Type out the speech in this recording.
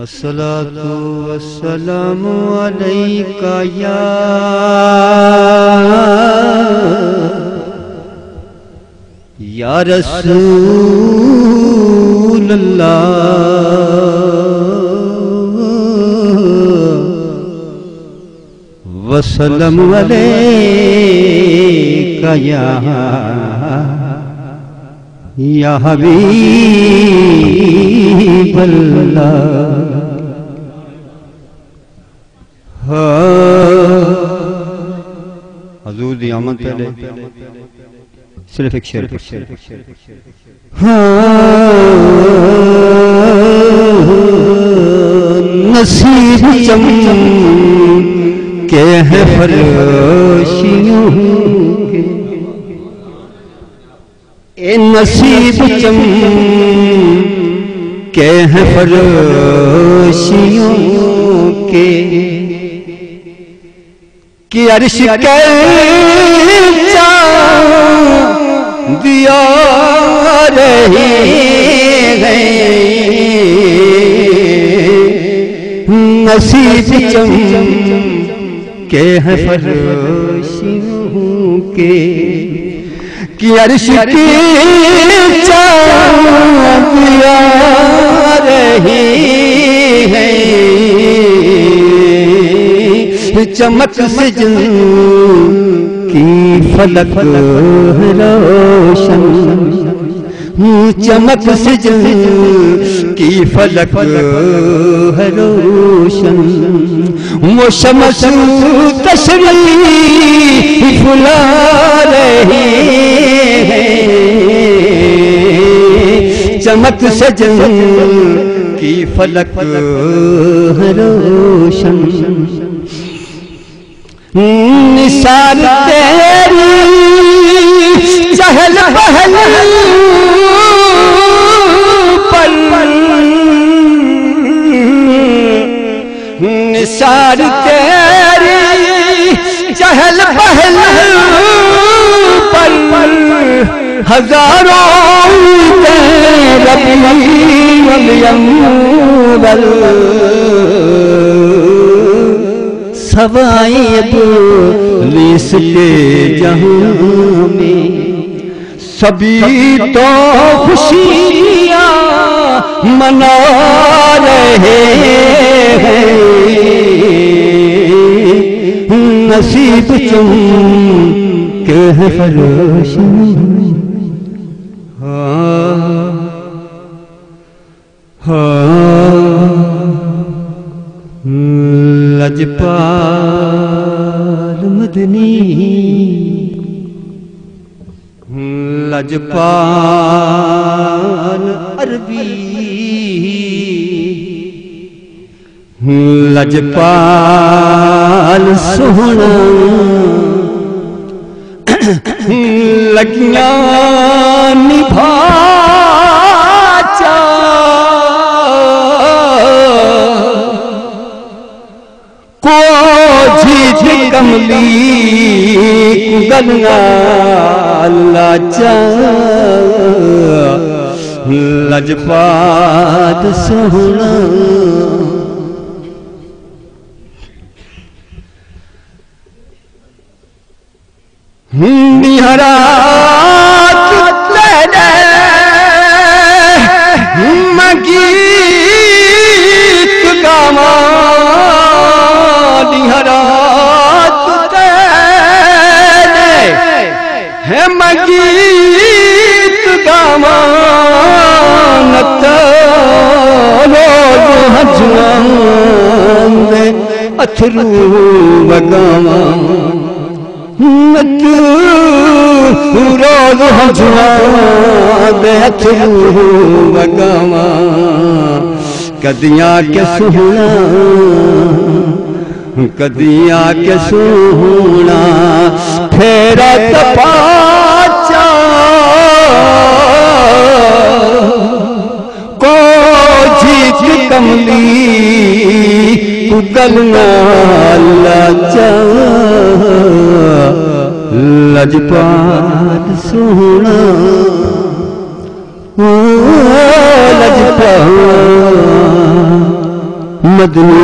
अस्सलातु वस्सलामु अलैका या रसूल अल्लाह वसल्लम अलैका या हबीब अल्लाह। हुजूर दी आमद पहले सिर्फ एक शेर नसीब चम के है फरोशियों के, ए नसीब चम के है फरोशियों के कि अर्श के दिया रही है नसीब चम के है फरोशियों के कि अर्श की दिया रही है चमक से की फलक रोशन, चमक से की फलक है रोशन, वो शमस तशरीफ फुला रही है चमक से की फलक है रोशन। निसार तेरी चहल पहल पर निसार तेरी चहल पहल पर हजारों सवाई इब्लीस के जहां में सभी तो खुशियां मना रहे हैं नसीब चुम के है फरोशन। लजपाल मदनी लजपाल अरबी लजपाल सोहना लगियां निभा कमली गंगा लाचा लजपात सोहना निहरा मगीत गावा निहरा है मगीत गावानत रोज हजवान अथरू बगावा नत रोज हजवान अथरू बगावा कदियां के सुहना कदियां के सुहना फेरा तपाचा को जीत कमली कुगलना लाचा लजपात सोहना लजपा मदनी